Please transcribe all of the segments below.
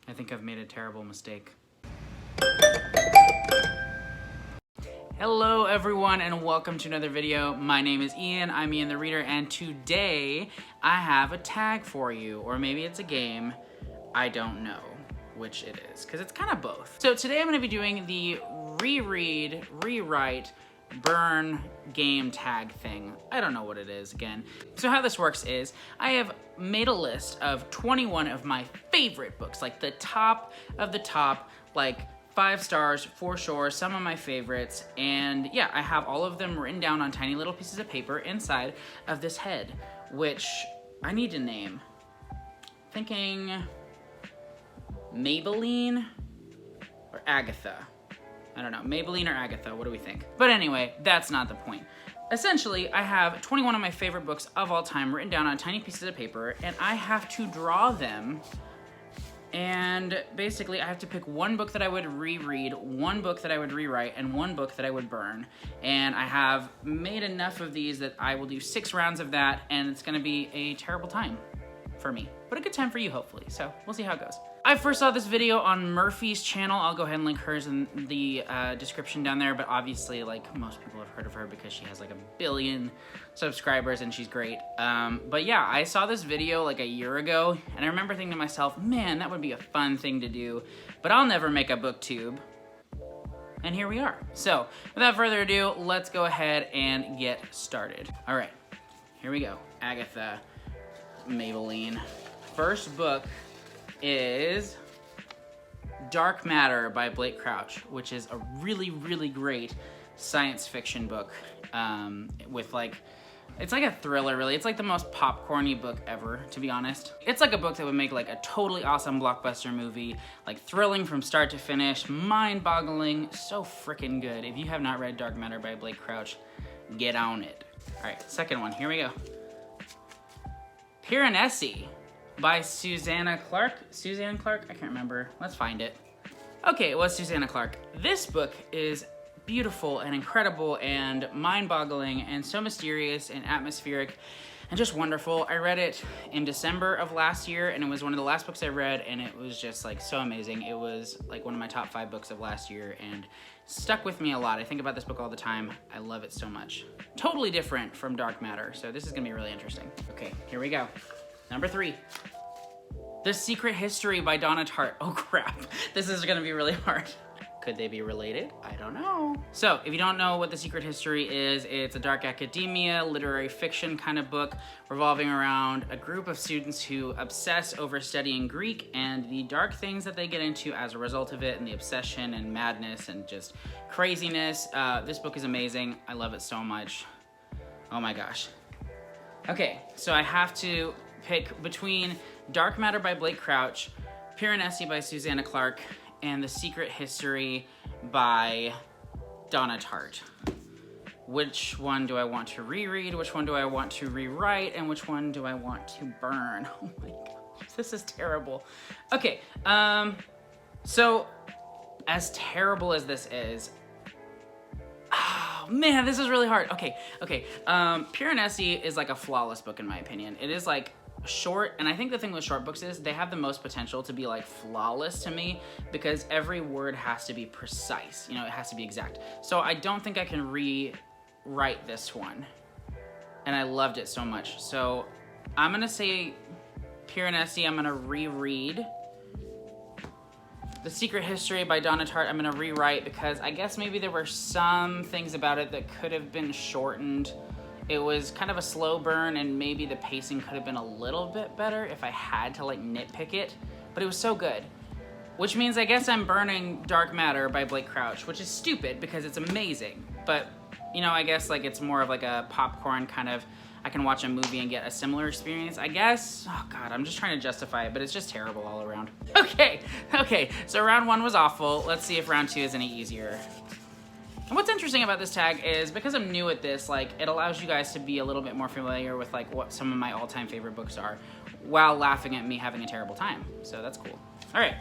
I think I've made a terrible mistake. Hello everyone and welcome to another video. My name is Ian, I'm Ian the Reader, and today I have a tag for you, or maybe it's a game. I don't know which it is, because it's kind of both. So today I'm going to be doing the reread, rewrite, burn game tag thing. I don't know what it is again. So how this works is I have made a list of 21 of my favorite books, like the top of the top, like 5 stars for sure, some of my favorites, and yeah, I have all of them written down on tiny little pieces of paper inside of this head, which I need to name. Thinking Maybelline or Agatha. I don't know, Maybelline or Agatha, what do we think? But anyway, that's not the point. Essentially, I have 21 of my favorite books of all time written down on tiny pieces of paper, and I have to draw them. And basically, I have to pick one book that I would reread, one book that I would rewrite, and one book that I would burn. And I have made enough of these that I will do 6 rounds of that, and it's gonna be a terrible time for me, but a good time for you, hopefully. So we'll see how it goes. I first saw this video on Murphy's channel. I'll go ahead and link hers in the description down there, but obviously, like, most people have heard of her because she has like 1 billion subscribers and she's great. But yeah, I saw this video like a year ago, and I remember thinking to myself, man, that would be a fun thing to do, but I'll never make a booktube. And here we are. So without further ado, let's go ahead and get started. All right, here we go. Agatha, Maybelline. First book is Dark Matter by Blake Crouch, which is a really, really great science fiction book with like, it's like a thriller really. It's like the most popcorny book ever, to be honest. It's like a book that would make like a totally awesome blockbuster movie, like thrilling from start to finish, mind-boggling, so freaking good. If you have not read Dark Matter by Blake Crouch, get on it. All right, second one, here we go. Piranesi by Susanna Clark? Suzanne Clark? I can't remember. Let's find it. Okay, it was Susanna Clark. This book is beautiful and incredible and mind-boggling and so mysterious and atmospheric and just wonderful. I read it in December of last year, and it was one of the last books I read, and it was just like so amazing. It was like one of my top 5 books of last year and stuck with me a lot. I think about this book all the time. I love it so much. Totally different from Dark Matter, so this is gonna be really interesting. Okay, here we go. Number 3, The Secret History by Donna Tartt. Oh crap, this is gonna be really hard. Could they be related? I don't know. So, if you don't know what The Secret History is, it's a dark academia, literary fiction kind of book revolving around a group of students who obsess over studying Greek and the dark things that they get into as a result of it, and the obsession and madness and just craziness. This book is amazing. I love it so much. Oh my gosh. Okay, so I have to pick between Dark Matter by Blake Crouch, Piranesi by Susanna Clark, and The Secret History by Donna Tartt. Which one do I want to reread? Which one do I want to rewrite? And which one do I want to burn? Oh my gosh, this is terrible. Okay, so as terrible as this is, oh man, this is really hard. Okay. Piranesi is like a flawless book in my opinion. It is like short, and I think the thing with short books is they have the most potential to be like flawless to me because every word has to be precise, you know, it has to be exact. So I don't think I can rewrite this one, and I loved it so much. So I'm gonna say Piranesi, I'm gonna reread. The Secret History by Donna Tartt, I'm gonna rewrite because I guess maybe there were some things about it that could have been shortened. It was kind of a slow burn, and maybe the pacing could have been a little bit better if I had to like nitpick it, but it was so good. Which means I guess I'm burning Dark Matter by Blake Crouch, which is stupid because it's amazing. But, you know, I guess like it's more of like a popcorn kind of, I can watch a movie and get a similar experience, I guess. Oh God, I'm just trying to justify it, but it's just terrible all around. Okay, so round 1 was awful. Let's see if round 2 is any easier. And what's interesting about this tag is because I'm new at this, like it allows you guys to be a little bit more familiar with like what some of my all-time favorite books are while laughing at me having a terrible time. So that's cool. All right.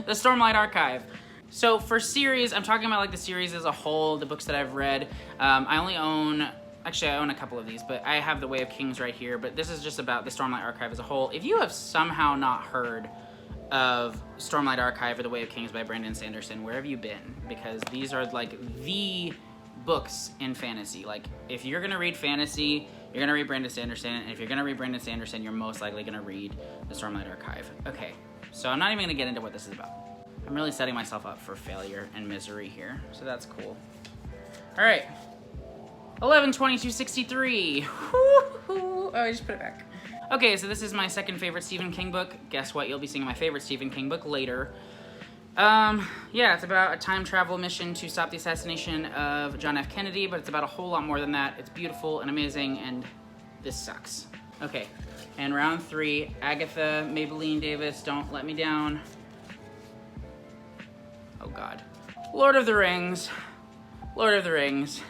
The Stormlight Archive. So for series, I'm talking about like the series as a whole, the books that I've read. I only own actually I own a couple of these, but I have The Way of Kings right here, but this is just about the Stormlight Archive as a whole. If you have somehow not heard of Stormlight Archive or The Way of Kings by Brandon Sanderson, where have you been? Because these are like the books in fantasy. Like, if you're gonna read fantasy, you're gonna read Brandon Sanderson, and if you're gonna read Brandon Sanderson, you're most likely gonna read the Stormlight Archive. Okay, so I'm not even gonna get into what this is about. I'm really setting myself up for failure and misery here, so that's cool. All right, 11/22/63. Oh, I just put it back. Okay, so this is my second favorite Stephen King book. Guess what? You'll be seeing my favorite Stephen King book later. Yeah, it's about a time travel mission to stop the assassination of John F. Kennedy, but it's about a whole lot more than that. It's beautiful and amazing, and this sucks. Okay, and round 3, Agatha Maybelline Davis, Don't Let Me Down. Oh God. Lord of the Rings. Lord of the Rings.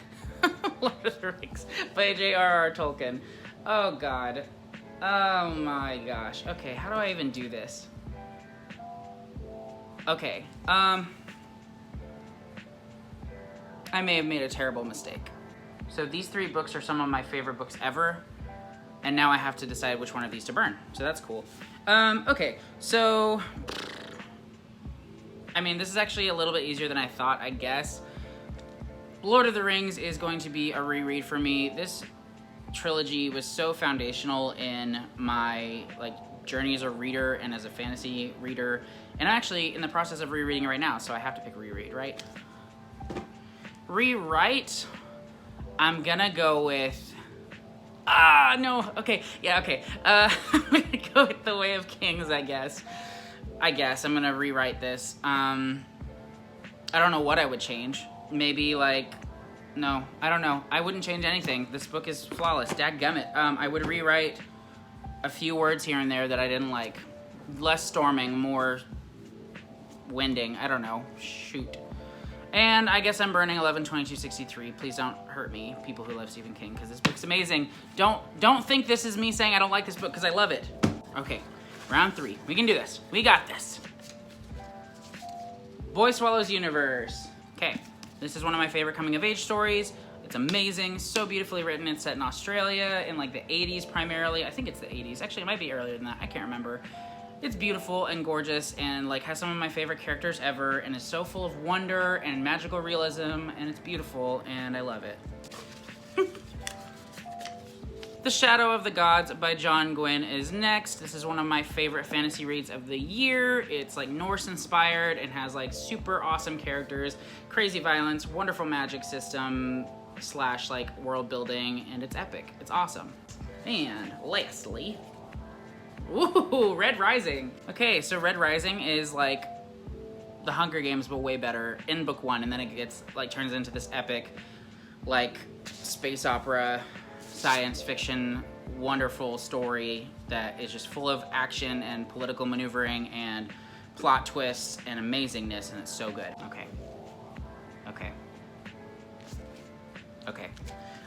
Lord of the Rings by J.R.R. Tolkien. Oh God. Oh my gosh. Okay, how do I even do this? Okay, I may have made a terrible mistake. So these 3 books are some of my favorite books ever, and now I have to decide which one of these to burn. So that's cool. Okay, so, I mean, this is actually a little bit easier than I thought, I guess. Lord of the Rings is going to be a reread for me. This trilogy was so foundational in my, like, journey as a reader and as a fantasy reader, and I'm actually in the process of rereading it right now, so I have to pick reread, right? Rewrite, I'm gonna go with, no, okay, yeah, okay, I'm gonna go with The Way of Kings, I guess I'm gonna rewrite this. I don't know what I would change. Maybe, like, no, I don't know. I wouldn't change anything. This book is flawless, dadgummit. I would rewrite a few words here and there that I didn't like. Less storming, more winding, I don't know, shoot. And I guess I'm burning 11/22/63. Please don't hurt me, people who love Stephen King, because this book's amazing. Don't think this is me saying I don't like this book, because I love it. Okay, round 3, we can do this, we got this. Boy Swallows Universe. Okay, this is one of my favorite coming of age stories. It's amazing, so beautifully written. It's set in Australia in like the 80s primarily. I think it's the 80s. Actually, it might be earlier than that. I can't remember. It's beautiful and gorgeous and like has some of my favorite characters ever and is so full of wonder and magical realism, and it's beautiful and I love it. The Shadow of the Gods by John Gwynne is next. This is one of my favorite fantasy reads of the year. It's like Norse inspired and has like super awesome characters, crazy violence, wonderful magic system / like world building, and it's epic. It's awesome. And lastly, ooh, Red Rising. Okay, so Red Rising is like the Hunger Games but way better in book 1, and then it gets like turns into this epic like space opera science fiction wonderful story that is just full of action and political maneuvering and plot twists and amazingness, and it's so good. Okay.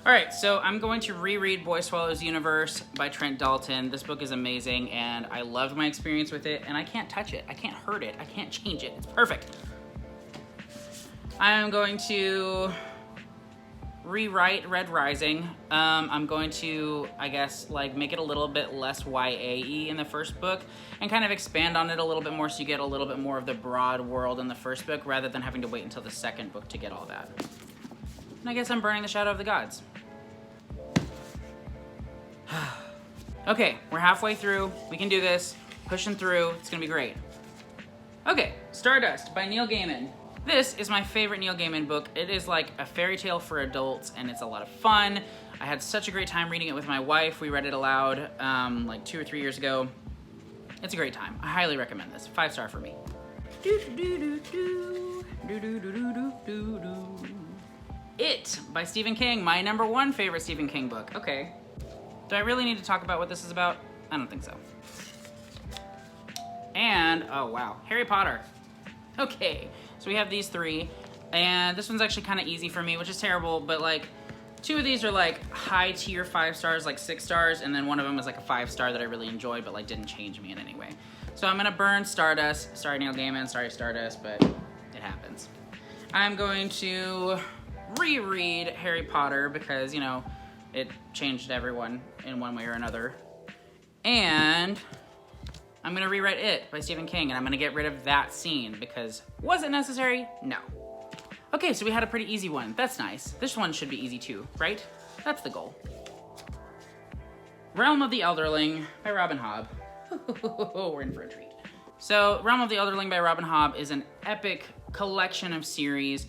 All right, so I'm going to reread Boy Swallows Universe by Trent Dalton. This book is amazing, and I loved my experience with it, and I can't touch it. I can't hurt it. I can't change it. It's perfect. I'm going to rewrite Red Rising. I'm going to, I guess, like make it a little bit less YA-y in the first book and kind of expand on it a little bit more so you get a little bit more of the broad world in the first book rather than having to wait until the second book to get all that. And I guess I'm burning The Shadow of the Gods. Okay, we're halfway through. We can do this. Pushing through. It's gonna be great. Okay, Stardust by Neil Gaiman. This is my favorite Neil Gaiman book. It is like a fairy tale for adults, and it's a lot of fun. I had such a great time reading it with my wife. We read it aloud like 2 or 3 years ago. It's a great time. I highly recommend this. 5-star for me. It by Stephen King, my #1 favorite Stephen King book. Okay. Do I really need to talk about what this is about? I don't think so. And, oh wow, Harry Potter. Okay, so we have these 3, and this one's actually kind of easy for me, which is terrible, but like 2 of these are like high tier 5 stars, like 6 stars, and then one of them is like a 5-star that I really enjoyed, but like didn't change me in any way. So I'm gonna burn Stardust. Sorry, Neil Gaiman, sorry, Stardust, but it happens. I'm going to reread Harry Potter because, you know, It changed everyone in one way or another. And I'm gonna rewrite It by Stephen King, and I'm gonna get rid of that scene because was it necessary? No. Okay, so we had a pretty easy one. That's nice. This one should be easy too, right? That's the goal. Realm of the Elderling by Robin Hobb. We're in for a treat. So, Realm of the Elderling by Robin Hobb is an epic collection of series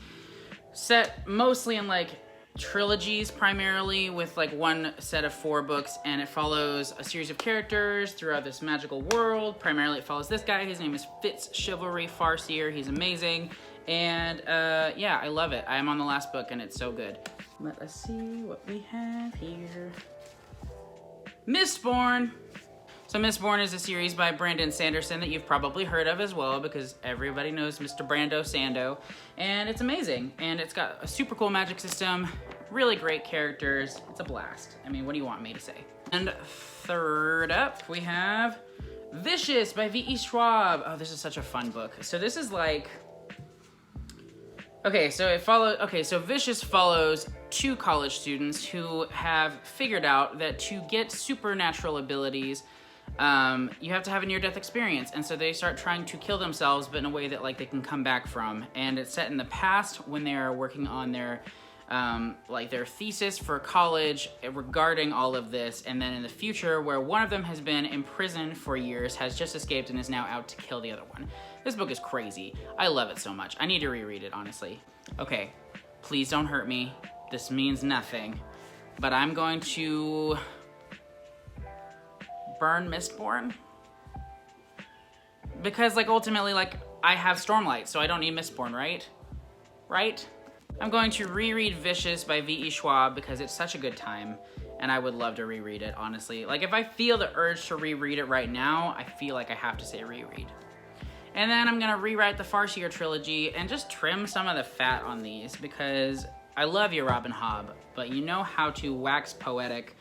set mostly in like trilogies primarily, with like one set of 4 books, and it follows a series of characters throughout this magical world. Primarily it follows this guy. His name is Fitz Chivalry Farseer. He's amazing, and yeah, I love it. I am on the last book and it's so good. Let us see what we have here. Mistborn. So Mistborn is a series by Brandon Sanderson that you've probably heard of as well, because everybody knows Mr. Brando Sando, and it's amazing. And it's got a super cool magic system, really great characters. It's a blast. I mean, what do you want me to say? And third up, we have Vicious by Ve Schwab. Oh, this is such a fun book. So this is like, so Vicious follows 2 college students who have figured out that to get supernatural abilities, you have to have a near-death experience, and so they start trying to kill themselves, but in a way that like they can come back from. And it's set in the past when they are working on their their thesis for college regarding all of this, and then in the future where one of them has been imprisoned for years, has just escaped, and is now out to kill the other one. This book is crazy. I love it so much. I need to reread it, honestly. Okay, please don't hurt me. This means nothing, but I'm going to burn Mistborn, because like ultimately like I have Stormlight, so I don't need Mistborn, right? I'm going to reread Vicious by Ve Schwab because it's such a good time, and I would love to reread it, honestly. Like if I feel the urge to reread it right now, I feel like I have to say reread. And then I'm gonna rewrite the Farseer trilogy and just trim some of the fat on these, because I love you, Robin Hobb, but you know how to wax poetic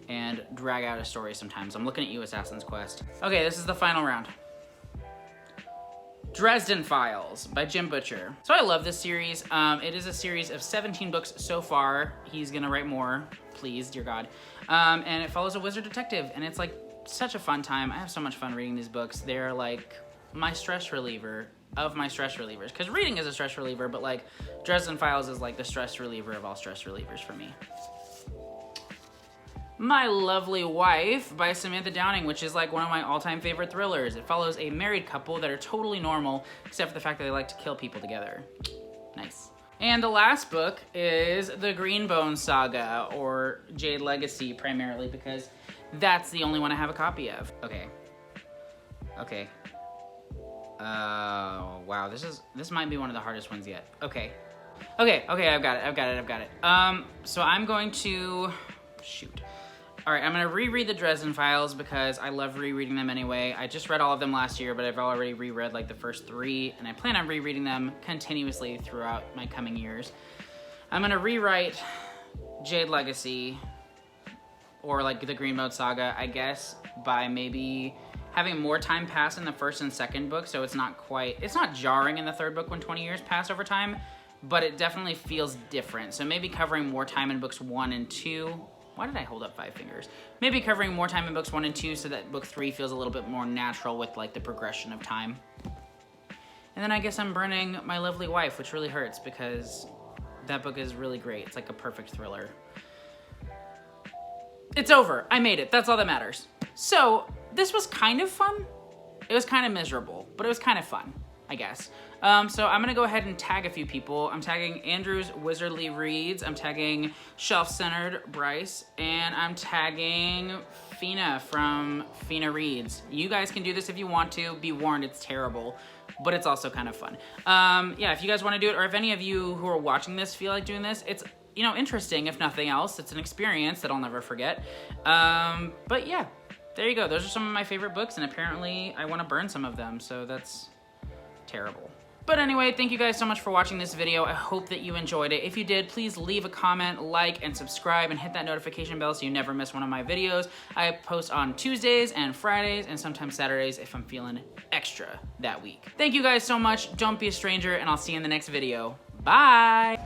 and drag out a story sometimes. I'm looking at you, Assassin's Quest. Okay, this is the final round. Dresden Files by Jim Butcher. So I love this series. It is a series of 17 books so far. He's gonna write more, please, dear God. And it follows a wizard detective, and it's like such a fun time. I have so much fun reading these books. They're like my stress reliever of my stress relievers, because reading is a stress reliever, but like Dresden Files is like the stress reliever of all stress relievers for me. My Lovely Wife by Samantha Downing, which is like one of my all-time favorite thrillers. It follows a married couple that are totally normal, except for the fact that they like to kill people together. Nice. And the last book is the Greenbone Saga, or Jade Legacy primarily, because that's the only one I have a copy of. Okay. Wow, this might be one of the hardest ones yet. Okay, I've got it. So I'm going to, shoot. All right, I'm gonna reread the Dresden Files because I love rereading them anyway. I just read all of them last year, but I've already reread like the first 3, and I plan on rereading them continuously throughout my coming years. I'm gonna rewrite Jade Legacy, or like the Greenbone Saga, I guess, by maybe having more time pass in the first and second book, so it's not jarring in the third book when 20 years pass over time, but it definitely feels different. So maybe covering more time in books 1 and 2. Why did I hold up 5 fingers? Maybe covering more time in books 1 and 2 so that book 3 feels a little bit more natural with like the progression of time. And then I guess I'm burning My Lovely Wife, which really hurts because that book is really great. It's like a perfect thriller. It's over. I made it. That's all that matters. So this was kind of fun. It was kind of miserable, but it was kind of fun, I guess. So I'm gonna go ahead and tag a few people. I'm tagging Andrew's Wizardly Reads, I'm tagging Shelf-Centered Bryce, and I'm tagging Fina from Fina Reads. You guys can do this if you want to. Be warned, it's terrible, but it's also kind of fun. Yeah, if you guys want to do it, or if any of you who are watching this feel like doing this, it's, you know, interesting if nothing else. It's an experience that I'll never forget. But yeah, there you go. Those are some of my favorite books, and apparently I want to burn some of them, so that's terrible. But anyway, thank you guys so much for watching this video. I hope that you enjoyed it. If you did, please leave a comment, like, and subscribe, and hit that notification bell so you never miss one of my videos. I post on Tuesdays and Fridays, and sometimes Saturdays if I'm feeling extra that week. Thank you guys so much. Don't be a stranger, and I'll see you in the next video. Bye!